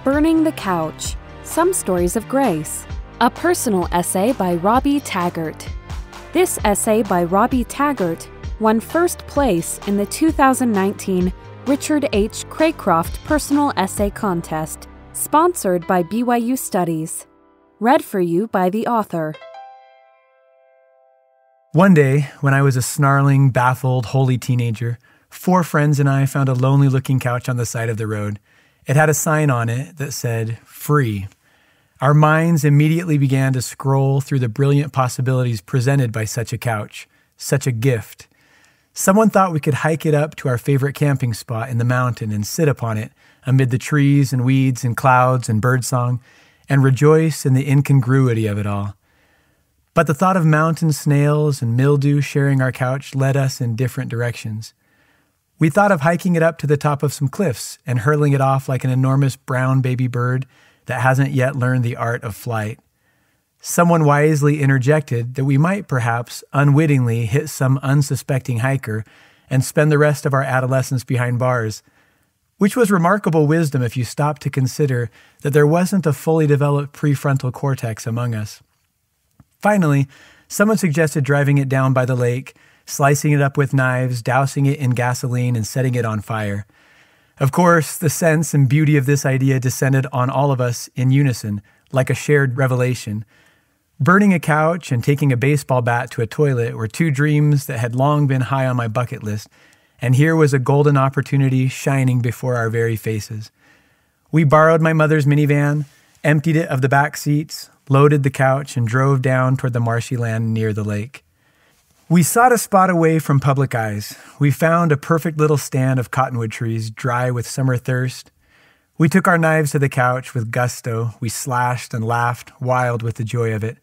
Burning the Couch, Some Stories of Grace, a personal essay by Robbie Taggart. This essay by Robbie Taggart won first place in the 2019 Richard H. Craycroft Personal Essay Contest, sponsored by BYU Studies. Read for you by the author. One day, when I was a snarling, baffled, holy teenager, 4 friends and I found a lonely-looking couch on the side of the road. It had a sign on it that said, "Free." Our minds immediately began to scroll through the brilliant possibilities presented by such a couch, such a gift. Someone thought we could hike it up to our favorite camping spot in the mountain and sit upon it amid the trees and weeds and clouds and birdsong and rejoice in the incongruity of it all. But the thought of mountain snails and mildew sharing our couch led us in different directions. We thought of hiking it up to the top of some cliffs and hurling it off like an enormous brown baby bird that hasn't yet learned the art of flight. Someone wisely interjected that we might perhaps unwittingly hit some unsuspecting hiker and spend the rest of our adolescence behind bars, which was remarkable wisdom if you stopped to consider that there wasn't a fully developed prefrontal cortex among us. Finally, someone suggested driving it down by the lake, slicing it up with knives, dousing it in gasoline, and setting it on fire. Of course, the sense and beauty of this idea descended on all of us in unison, like a shared revelation. Burning a couch and taking a baseball bat to a toilet were 2 dreams that had long been high on my bucket list, and here was a golden opportunity shining before our very faces. We borrowed my mother's minivan, emptied it of the back seats, loaded the couch, and drove down toward the marshy land near the lake. We sought a spot away from public eyes. We found a perfect little stand of cottonwood trees, dry with summer thirst. We took our knives to the couch with gusto. We slashed and laughed, wild with the joy of it.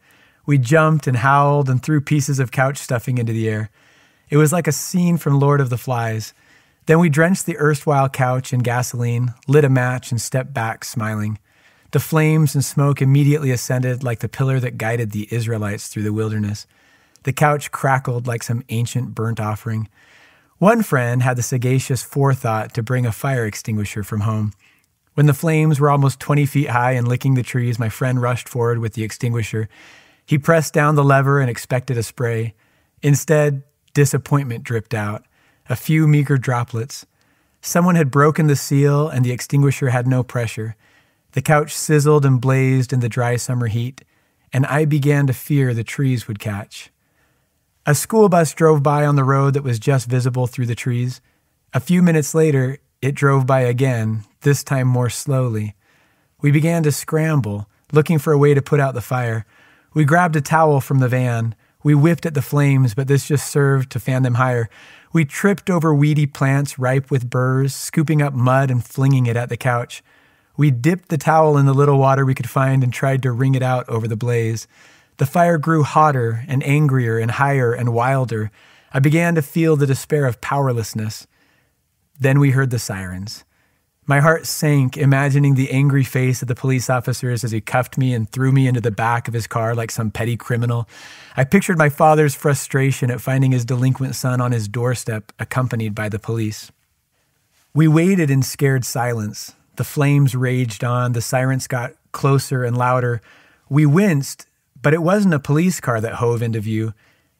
We jumped and howled and threw pieces of couch stuffing into the air. It was like a scene from Lord of the Flies. Then we drenched the erstwhile couch in gasoline, lit a match, and stepped back, smiling. The flames and smoke immediately ascended like the pillar that guided the Israelites through the wilderness. The couch crackled like some ancient burnt offering. One friend had the sagacious forethought to bring a fire extinguisher from home. When the flames were almost 20 feet high and licking the trees, my friend rushed forward with the extinguisher. He pressed down the lever and expected a spray. Instead, disappointment dripped out, a few meager droplets. Someone had broken the seal and the extinguisher had no pressure. The couch sizzled and blazed in the dry summer heat, and I began to fear the trees would catch. A school bus drove by on the road that was just visible through the trees. A few minutes later, it drove by again, this time more slowly. We began to scramble, looking for a way to put out the fire. We grabbed a towel from the van. We whipped at the flames, but this just served to fan them higher. We tripped over weedy plants ripe with burrs, scooping up mud and flinging it at the couch. We dipped the towel in the little water we could find and tried to wring it out over the blaze. The fire grew hotter and angrier and higher and wilder. I began to feel the despair of powerlessness. Then we heard the sirens. My heart sank, imagining the angry face of the police officers as he cuffed me and threw me into the back of his car like some petty criminal. I pictured my father's frustration at finding his delinquent son on his doorstep, accompanied by the police. We waited in scared silence. The flames raged on. The sirens got closer and louder. We winced, but it wasn't a police car that hove into view.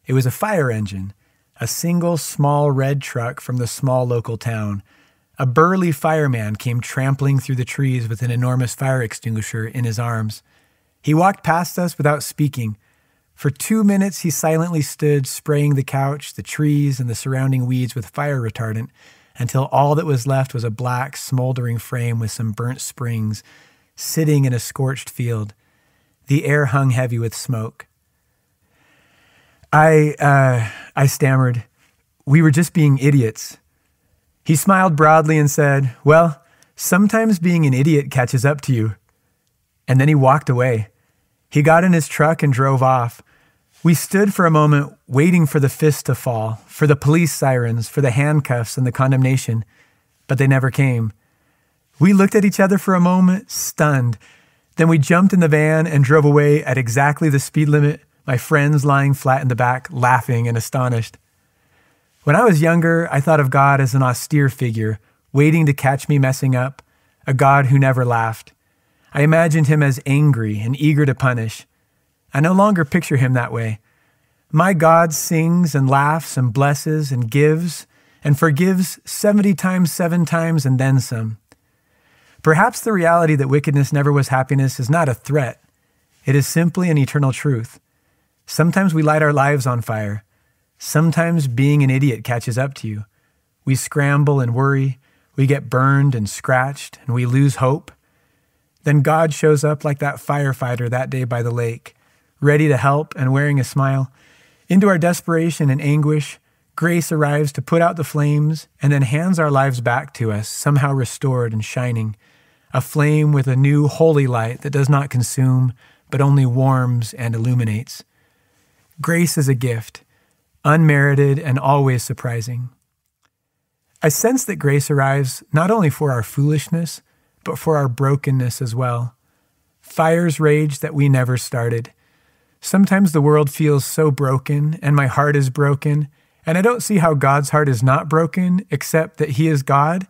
It was a fire engine, a single small red truck from the small local town. A burly fireman came trampling through the trees with an enormous fire extinguisher in his arms. He walked past us without speaking. For 2 minutes, he silently stood, spraying the couch, the trees, and the surrounding weeds with fire retardant, until all that was left was a black, smoldering frame with some burnt springs, sitting in a scorched field. The air hung heavy with smoke. I stammered. We were just being idiots. He smiled broadly and said, "Well, sometimes being an idiot catches up to you." And then he walked away. He got in his truck and drove off. We stood for a moment waiting for the fist to fall, for the police sirens, for the handcuffs and the condemnation, but they never came. We looked at each other for a moment, stunned. Then we jumped in the van and drove away at exactly the speed limit, my friends lying flat in the back, laughing and astonished. When I was younger, I thought of God as an austere figure, waiting to catch me messing up, a God who never laughed. I imagined him as angry and eager to punish. I no longer picture him that way. My God sings and laughs and blesses and gives and forgives 70 times, 7 times, and then some. Perhaps the reality that wickedness never was happiness is not a threat. It is simply an eternal truth. Sometimes we light our lives on fire. Sometimes being an idiot catches up to you. We scramble and worry. We get burned and scratched, and we lose hope. Then God shows up like that firefighter that day by the lake, ready to help and wearing a smile. Into our desperation and anguish, grace arrives to put out the flames and then hands our lives back to us, somehow restored and shining, a flame with a new holy light that does not consume, but only warms and illuminates. Grace is a gift, unmerited and always surprising. I sense that grace arrives not only for our foolishness, but for our brokenness as well. Fires rage that we never started. Sometimes the world feels so broken, and my heart is broken, and I don't see how God's heart is not broken, except that He is God,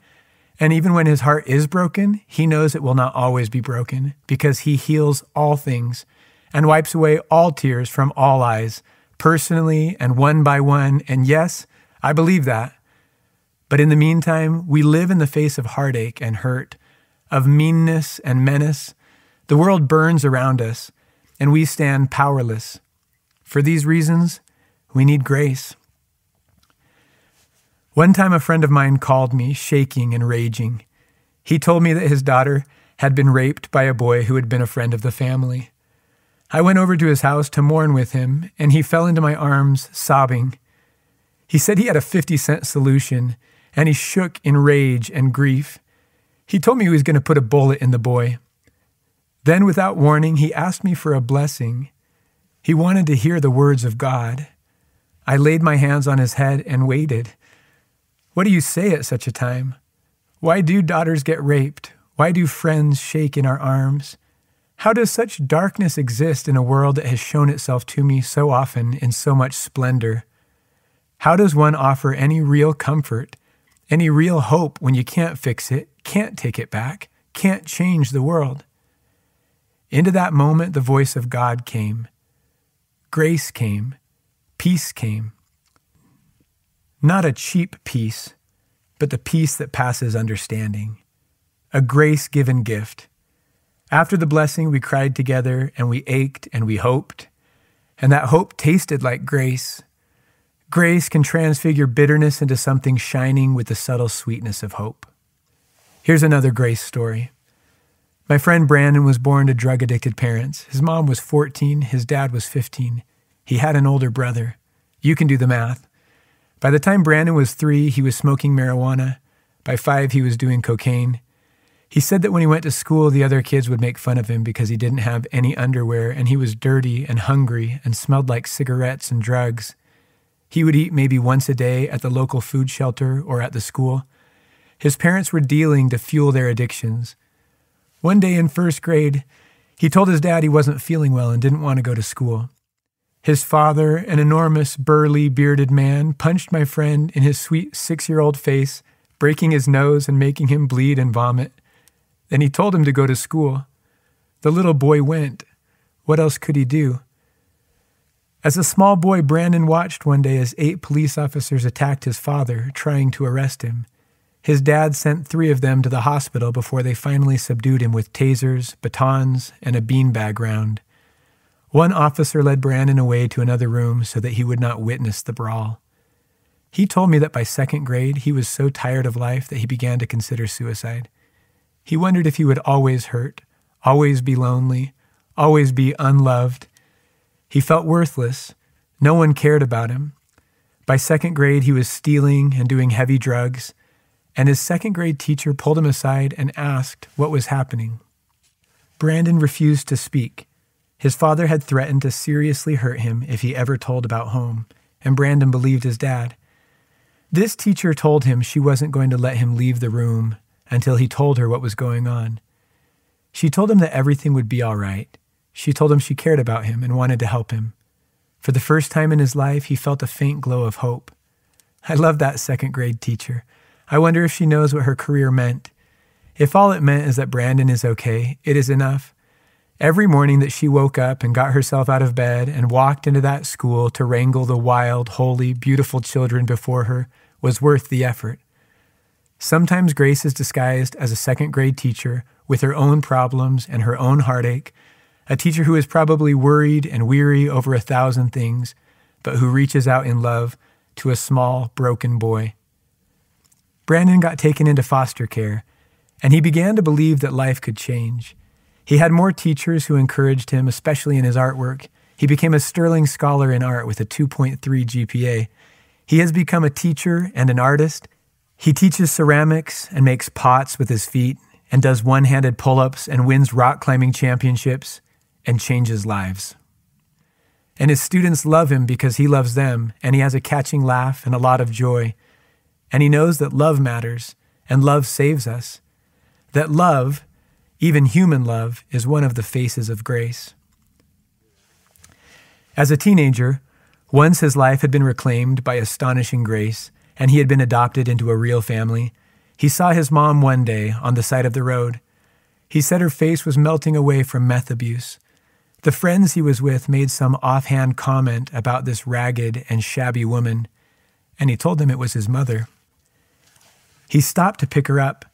and even when His heart is broken, He knows it will not always be broken, because He heals all things, and wipes away all tears from all eyes, personally and one by one, and yes, I believe that. But in the meantime, we live in the face of heartache and hurt, of meanness and menace. The world burns around us, and we stand powerless. For these reasons, we need grace. One time a friend of mine called me, shaking and raging. He told me that his daughter had been raped by a boy who had been a friend of the family. I went over to his house to mourn with him, and he fell into my arms, sobbing. He said he had a 50-cent solution, and he shook in rage and grief. He told me he was going to put a bullet in the boy. Then, without warning, he asked me for a blessing. He wanted to hear the words of God. I laid my hands on his head and waited. What do you say at such a time? Why do daughters get raped? Why do friends shake in our arms? How does such darkness exist in a world that has shown itself to me so often in so much splendor? How does one offer any real comfort, any real hope when you can't fix it, can't take it back, can't change the world? Into that moment, the voice of God came. Grace came. Peace came. Not a cheap peace, but the peace that passes understanding. A grace-given gift. After the blessing, we cried together, and we ached, and we hoped. And that hope tasted like grace. Grace can transfigure bitterness into something shining with the subtle sweetness of hope. Here's another grace story. My friend Brandon was born to drug-addicted parents. His mom was 14, his dad was 15. He had an older brother. You can do the math. By the time Brandon was 3, he was smoking marijuana. By 5, he was doing cocaine. He said that when he went to school, the other kids would make fun of him because he didn't have any underwear, and he was dirty and hungry and smelled like cigarettes and drugs. He would eat maybe once a day at the local food shelter or at the school. His parents were dealing to fuel their addictions. One day in first grade, he told his dad he wasn't feeling well and didn't want to go to school. His father, an enormous, burly, bearded man, punched my friend in his sweet 6-year-old face, breaking his nose and making him bleed and vomit. Then he told him to go to school. The little boy went. What else could he do? As a small boy, Brandon watched one day as 8 police officers attacked his father, trying to arrest him. His dad sent 3 of them to the hospital before they finally subdued him with tasers, batons, and a beanbag round. One officer led Brandon away to another room so that he would not witness the brawl. He told me that by 2nd grade, he was so tired of life that he began to consider suicide. He wondered if he would always hurt, always be lonely, always be unloved. He felt worthless. No one cared about him. By 2nd grade, he was stealing and doing heavy drugs, and his 2nd grade teacher pulled him aside and asked what was happening. Brandon refused to speak. His father had threatened to seriously hurt him if he ever told about home, and Brandon believed his dad. This teacher told him she wasn't going to let him leave the room until he told her what was going on. She told him that everything would be all right. She told him she cared about him and wanted to help him. For the first time in his life, he felt a faint glow of hope. I love that 2nd grade teacher. I wonder if she knows what her career meant. If all it meant is that Brandon is okay, it is enough. Every morning that she woke up and got herself out of bed and walked into that school to wrangle the wild, holy, beautiful children before her was worth the effort. Sometimes Grace is disguised as a second-grade teacher with her own problems and her own heartache, a teacher who is probably worried and weary over 1,000 things, but who reaches out in love to a small, broken boy. Brandon got taken into foster care, and he began to believe that life could change. He had more teachers who encouraged him, especially in his artwork. He became a sterling scholar in art with a 2.3 GPA. He has become a teacher and an artist. He teaches ceramics and makes pots with his feet and does one-handed pull-ups and wins rock climbing championships and changes lives. And his students love him because he loves them, and he has a catching laugh and a lot of joy. And he knows that love matters, and love saves us. That love, even human love, is one of the faces of grace. As a teenager, once his life had been reclaimed by astonishing grace, and he had been adopted into a real family, he saw his mom one day on the side of the road. He said her face was melting away from meth abuse. The friends he was with made some offhand comment about this ragged and shabby woman, and he told them it was his mother. He stopped to pick her up,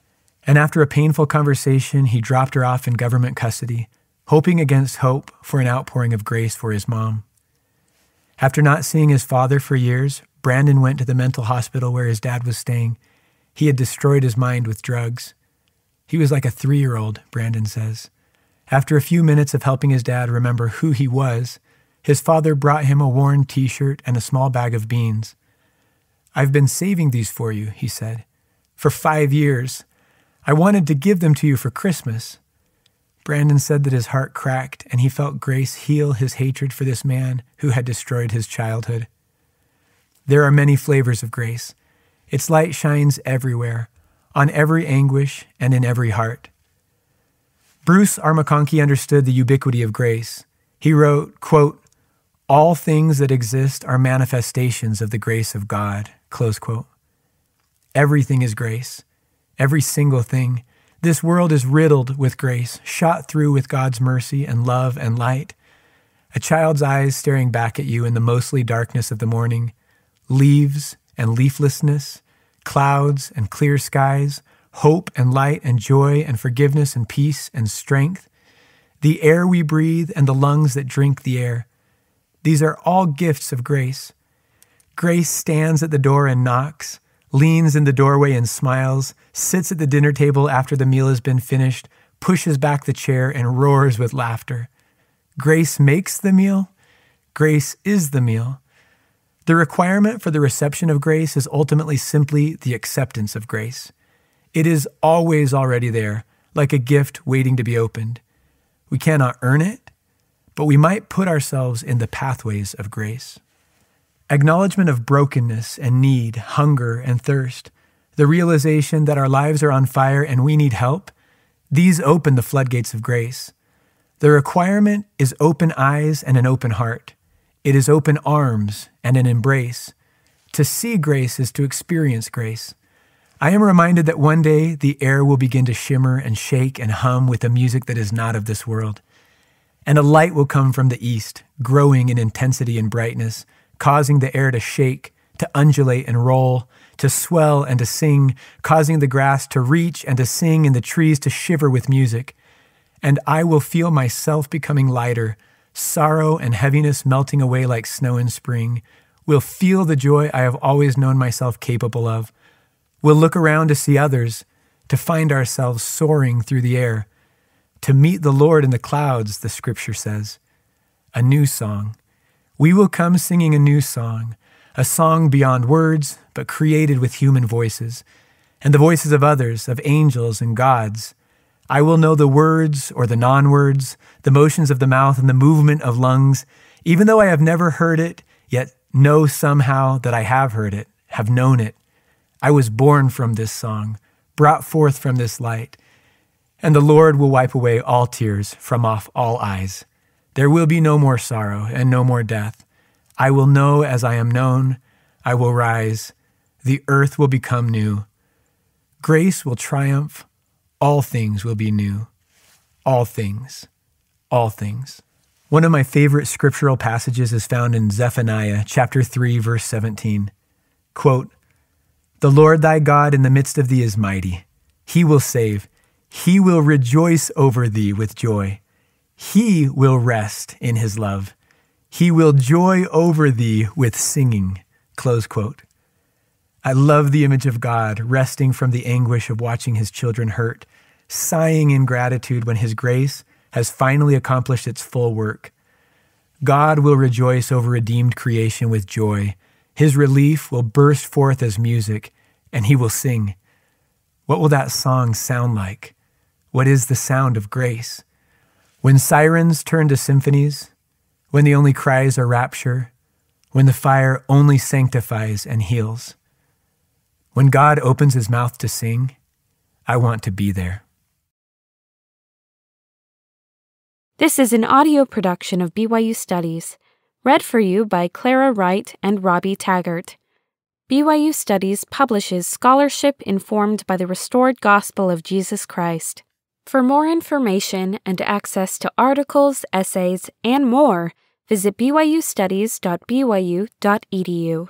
and after a painful conversation, he dropped her off in government custody, hoping against hope for an outpouring of grace for his mom. After not seeing his father for years, Brandon went to the mental hospital where his dad was staying. He had destroyed his mind with drugs. He was like a 3-year-old, Brandon says. After a few minutes of helping his dad remember who he was, his father brought him a worn t-shirt and a small bag of beans. "I've been saving these for you," he said, "for 5 years. I wanted to give them to you for Christmas." Brandon said that his heart cracked and he felt grace heal his hatred for this man who had destroyed his childhood. There are many flavors of grace. Its light shines everywhere, on every anguish and in every heart. Bruce R. McConkie understood the ubiquity of grace. He wrote, quote, "All things that exist are manifestations of the grace of God," close quote. Everything is grace. Every single thing. This world is riddled with grace, shot through with God's mercy and love and light. A child's eyes staring back at you in the mostly darkness of the morning, leaves and leaflessness, clouds and clear skies, hope and light and joy and forgiveness and peace and strength, the air we breathe and the lungs that drink the air. These are all gifts of grace. Grace stands at the door and knocks, leans in the doorway and smiles, sits at the dinner table after the meal has been finished, pushes back the chair and roars with laughter. Grace makes the meal. Grace is the meal. The requirement for the reception of grace is ultimately simply the acceptance of grace. It is always already there, like a gift waiting to be opened. We cannot earn it, but we might put ourselves in the pathways of grace. Acknowledgement of brokenness and need, hunger and thirst, the realization that our lives are on fire and we need help, these open the floodgates of grace. The requirement is open eyes and an open heart. It is open arms and an embrace. To see grace is to experience grace. I am reminded that one day the air will begin to shimmer and shake and hum with a music that is not of this world. And a light will come from the east, growing in intensity and brightness, causing the air to shake, to undulate and roll, to swell and to sing, causing the grass to reach and to sing and the trees to shiver with music. And I will feel myself becoming lighter, sorrow and heaviness melting away like snow in spring. Will feel the joy I have always known myself capable of. We'll look around to see others, to find ourselves soaring through the air, to meet the Lord in the clouds, the scripture says. A new song. We will come singing a new song, a song beyond words, but created with human voices, and the voices of others, of angels and gods. I will know the words or the non-words, the motions of the mouth and the movement of lungs, even though I have never heard it, yet know somehow that I have heard it, have known it. I was born from this song, brought forth from this light, and the Lord will wipe away all tears from off all eyes. There will be no more sorrow and no more death. I will know as I am known. I will rise. The earth will become new. Grace will triumph. all things will be new. All things. All things. One of my favorite scriptural passages is found in Zephaniah chapter 3, verse 17. Quote, "The Lord thy God in the midst of thee is mighty. He will save. He will rejoice over thee with joy. He will rest in his love. He will joy over thee with singing." Close quote. I love the image of God resting from the anguish of watching his children hurt, sighing in gratitude when his grace has finally accomplished its full work. God will rejoice over redeemed creation with joy. His relief will burst forth as music, and he will sing. What will that song sound like? What is the sound of grace? When sirens turn to symphonies, when the only cries are rapture, when the fire only sanctifies and heals. When God opens his mouth to sing, I want to be there. This is an audio production of BYU Studies, read for you by Clara Wright and Robbie Taggart. BYU Studies publishes scholarship informed by the restored gospel of Jesus Christ. For more information and access to articles, essays, and more, visit byustudies.byu.edu.